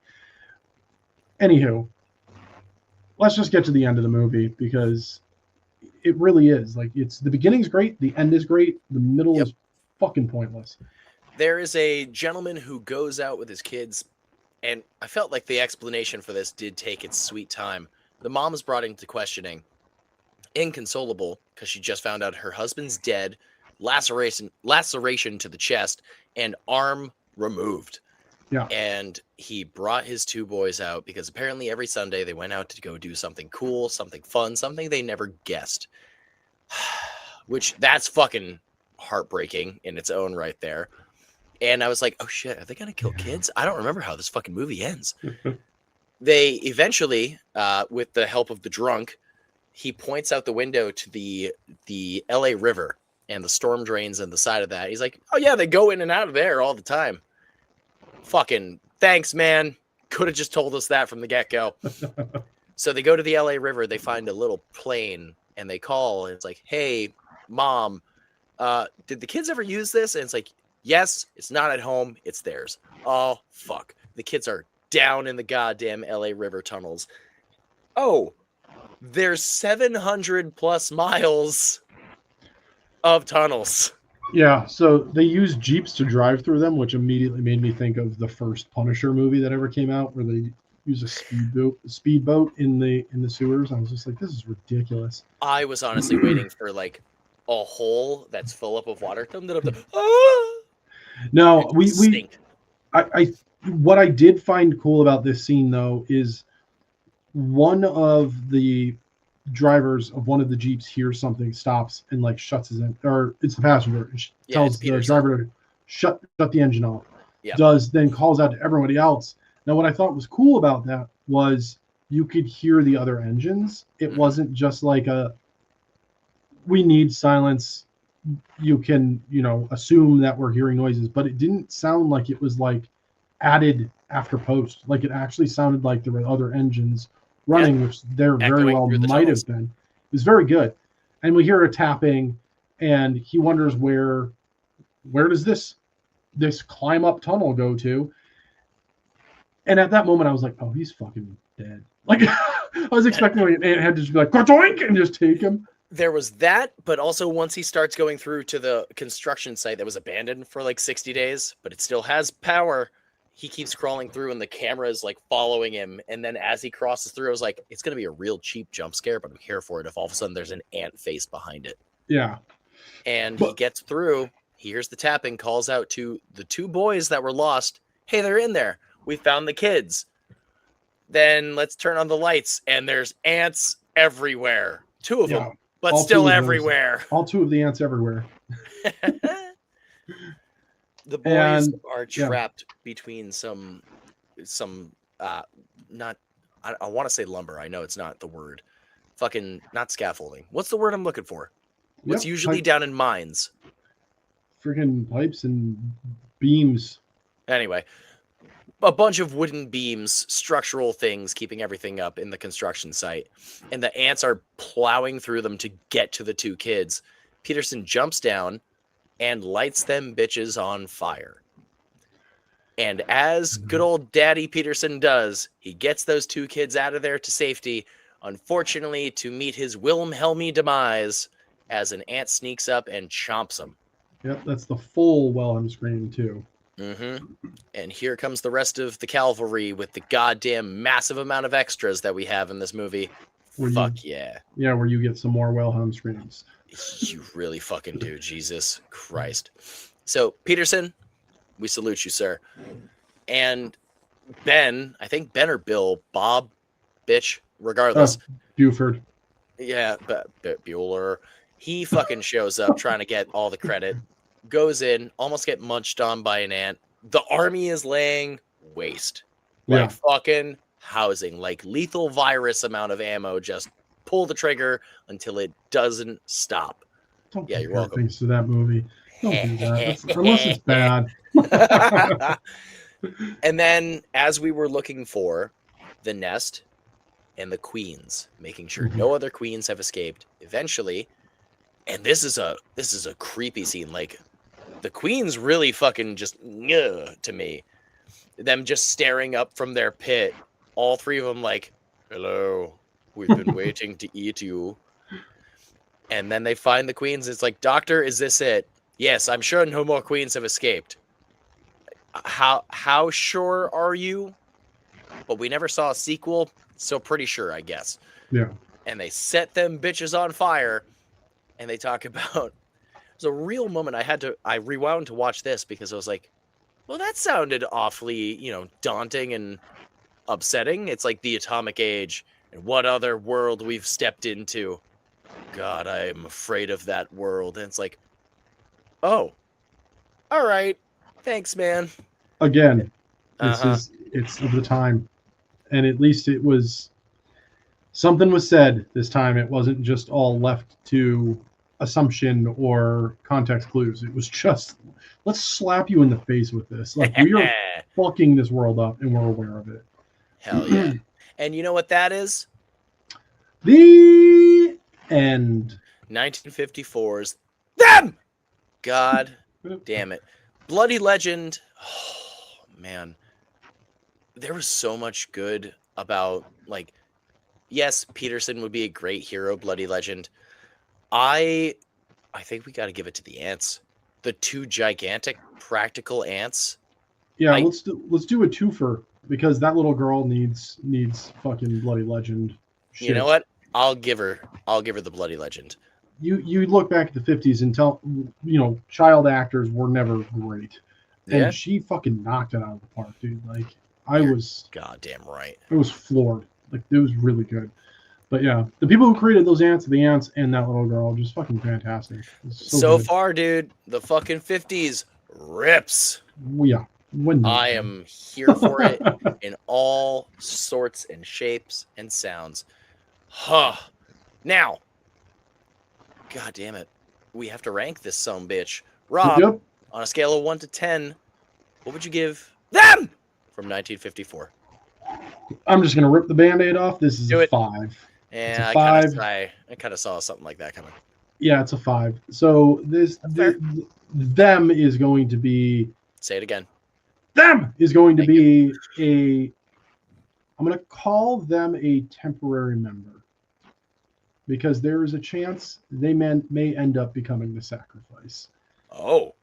Anywho, let's just get to the end of the movie, because it really is. Like, it's the beginning's great, the end is great, the middle is fucking pointless. There is a gentleman who goes out with his kids, and I felt like the explanation for this did take its sweet time. The mom is brought into questioning, inconsolable, because she just found out her husband's dead, laceration to the chest, and arm removed. Yeah. And he brought his two boys out because apparently every Sunday they went out to go do something cool, something fun, something they never guessed. Which, that's fucking heartbreaking in its own right there. And I was like, oh shit, are they gonna kill kids? I don't remember how this fucking movie ends. They eventually, with the help of the drunk, he points out the window to the LA River and the storm drains on the side of that. He's like, oh yeah, they go in and out of there all the time. Fucking thanks, man. Could have just told us that from the get-go. So they go to the LA River, they find a little plane, and they call, and it's like, hey, mom, did the kids ever use this? And it's like, yes, it's not at home, it's theirs. Oh, fuck. The kids are down in the goddamn LA River tunnels. Oh, there's 700 plus miles of tunnels. Yeah, so they use Jeeps to drive through them, which immediately made me think of the first Punisher movie that ever came out, where they use a speedboat in the sewers. I was just like, this is ridiculous. I was honestly waiting for like a hole that's full up of water. No, I what I did find cool about this scene, though, is one of the drivers of one of the Jeeps hears something, stops, and like shuts his engine, or it's the passenger, and tells the driver to shut the engine off. Yeah. Then calls out to everybody else. Now, what I thought was cool about that was you could hear the other engines. It wasn't just like we need silence. You can, assume that we're hearing noises, but it didn't sound like it was like added after post. Like, it actually sounded like there were other engines running, which there very well might have been. It was very good. And we hear a tapping, and he wonders where does this climb up tunnel go to? And at that moment, I was like, oh, he's fucking dead. Like, I was expecting an ant head to just be like, "Ka-toink," and just take him. There was that, but also once he starts going through to the construction site that was abandoned for like 60 days, but it still has power, he keeps crawling through and the camera is like following him. And then as he crosses through, I was like, it's going to be a real cheap jump scare, but I'm here for it if all of a sudden there's an ant face behind it. Yeah. And he gets through, he hears the tapping, calls out to the two boys that were lost. Hey, they're in there. We found the kids. Then let's turn on the lights, and there's ants everywhere. Two of them, but still everywhere. All two of the ants everywhere. The boys are trapped between some not, I want to say lumber. I know it's not the word. Fucking not scaffolding. What's the word I'm looking for? What's usually down in mines? Freaking pipes and beams. Anyway, a bunch of wooden beams, structural things keeping everything up in the construction site. And the ants are plowing through them to get to the two kids. Peterson jumps down and lights them bitches on fire. And as good old Daddy Peterson does, he gets those two kids out of there to safety, unfortunately to meet his Wilhelmy demise as an ant sneaks up and chomps them. Yep, that's the full Wilhelm scream too. And here comes the rest of the cavalry with the goddamn massive amount of extras that we have in this movie. Fuck yeah. Yeah, where you get some more Wilhelm screams. You really fucking do, Jesus Christ. So, Peterson, we salute you, sir. And Ben, I think Ben or Bill, Bob, bitch, regardless. Buford. Yeah, Bueller. He fucking shows up trying to get all the credit. Goes in, almost get munched on by an ant. The army is laying waste. Like fucking housing. Like lethal virus amount of ammo. Just pull the trigger until it doesn't stop. Don't you're welcome. Thanks to that movie. Don't do that. Unless it's bad. And then as we were looking for the nest and the queens, making sure no other queens have escaped, eventually, and this is a creepy scene. Like, the queens really fucking just to me. Them just staring up from their pit, all three of them like, hello, we've been waiting to eat you. And then they find the queens. It's like, Doctor, is this it? Yes, I'm sure no more queens have escaped. How sure are you? But we never saw a sequel, so pretty sure, I guess. Yeah. And they set them bitches on fire, and they talk about, it's a real moment. I rewound to watch this because I was like, well, that sounded awfully, daunting and upsetting. It's like the atomic age and what other world we've stepped into. God, I'm afraid of that world. And it's like, oh, all right. Thanks, man. Again, it's of the time. And at least it was, something was said this time. It wasn't just all left to assumption or context clues. It was just, let's slap you in the face with this. Like, we are fucking this world up and we're aware of it. Hell yeah. And you know what that is? The end. 1954's them. God damn it. Bloody Legend. Oh, man. There was so much good about, like, yes, Peterson would be a great hero, Bloody Legend. I think we got to give it to the ants. The two gigantic practical ants. Yeah, let's do a twofer because that little girl needs fucking Bloody Legend. Shit. You know what? I'll give her the Bloody Legend. You look back at the 50s and tell, child actors were never great. And she fucking knocked it out of the park, dude. Like, You're goddamn right. I was floored. Like, it was really good. But yeah, the people who created those ants, the ants and that little girl, just fucking fantastic. So far, dude, the fucking 50s rips. Yeah. I am here for it in all sorts and shapes and sounds. Huh. Now, god damn it. We have to rank this sumbitch. Rob, on a scale of 1 to 10, what would you give them from 1954? I'm just going to rip the Band-Aid off. This is a 5. Yeah, I kind of saw something like that coming. Yeah, it's a 5. So them is going to be... Say it again. Them is going to be I'm going to call them a temporary member. Because there is a chance they may end up becoming the sacrifice. Oh.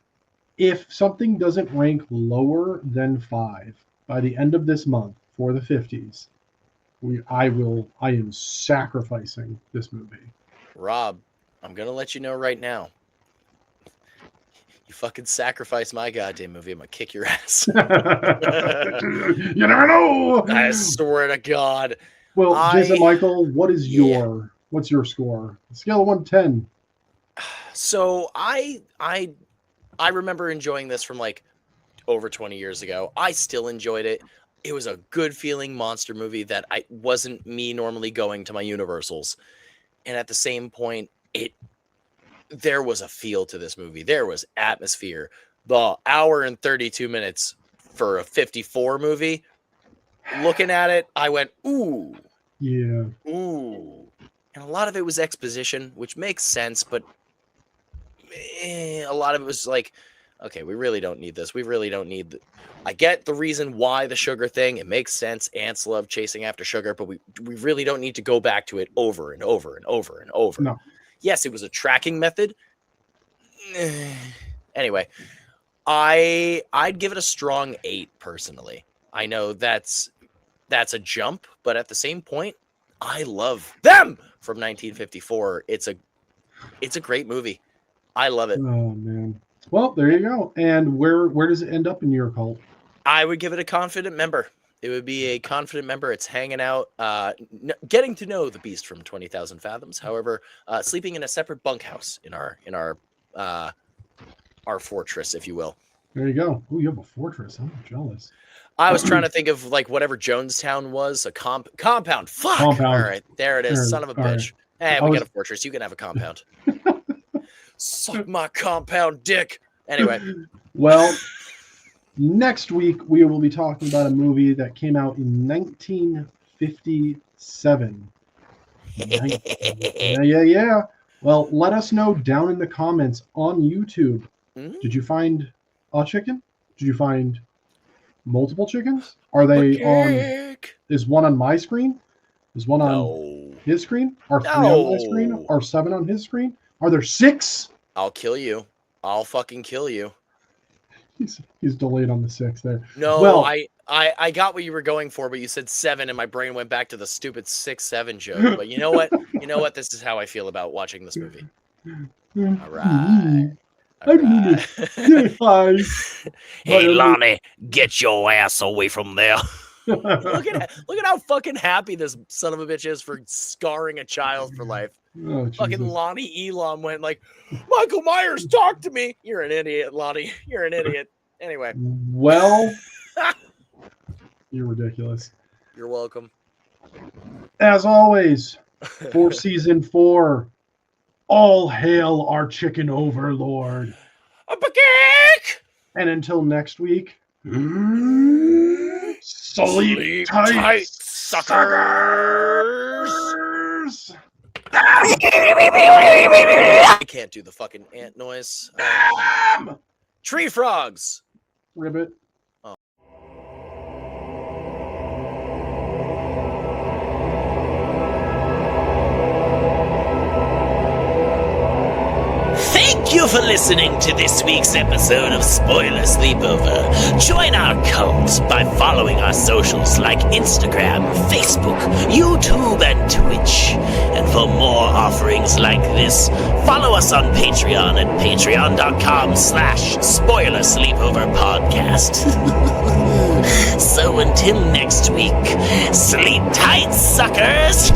If something doesn't rank lower than 5 by the end of this month for the 50s, I am sacrificing this movie. Rob, I'm going to let you know right now. You fucking sacrifice my goddamn movie, I'm going to kick your ass. You never know. I swear to God. Well, Jason Michael, what's your score? Scale of 1 to 10. So I remember enjoying this from like over 20 years ago. I still enjoyed it. It was a good feeling monster movie that wasn't me normally going to my Universals. And at the same point, there was a feel to this movie. There was atmosphere. The hour and 32 minutes for a 54 movie, looking at it, I went, ooh. Yeah. Ooh. And a lot of it was exposition, which makes sense, but a lot of it was like, okay, we really don't need this. We really don't need I get the reason why the sugar thing. It makes sense. Ants love chasing after sugar, but we really don't need to go back to it over and over and over and over. No. Yes, it was a tracking method. Anyway, I'd give it a strong 8 personally. I know that's a jump, but at the same point, I love them from 1954. It's a great movie. I love it. Oh man. Well, there you go. And where does it end up in your cult? I would give it a confident member. It would be a confident member. It's hanging out, getting to know the beast from 20,000 Fathoms. However, sleeping in a separate bunkhouse in our fortress, if you will. There you go. Oh, you have a fortress. I'm jealous. I was trying to think of like whatever Jonestown was, a compound. Fuck. Compound. All right, there it is. Son of a bitch. Right. Hey, we got a fortress. You can have a compound. Suck my compound dick. Anyway, Well, next week we will be talking about a movie that came out in 1957. Yeah. Well, let us know down in the comments on YouTube. Did you find a chicken? Did you find multiple chickens? Are they on? Is one on my screen? Is one on his screen? Are 3 on my screen? Are 7 on his screen? Are there 6? I'll kill you. I'll fucking kill you. He's delayed on the 6 there. No, Well, I got what you were going for, but you said 7 and my brain went back to the stupid 6-7 joke. But you know what? This is how I feel about watching this movie. All right. Hi. Hey, Lonnie, get your ass away from there. Look at how fucking happy this son of a bitch is for scarring a child for life. Oh, Fucking Jesus. Lonnie Elam went like, Michael Myers, talk to me. You're an idiot, Lonnie. You're an idiot. Anyway. Well, you're ridiculous. You're welcome. As always, for season 4, all hail our chicken overlord. And until next week, sleep tight, suckers. I can't do the fucking ant noise. Tree frogs. Ribbit. Thank you for listening to this week's episode of Spoiler Sleepover. Join our cult by following our socials like Instagram, Facebook, YouTube, and Twitch. And for more offerings like this, follow us on Patreon at patreon.com/Spoiler Sleepover Podcast. So until next week, sleep tight, suckers!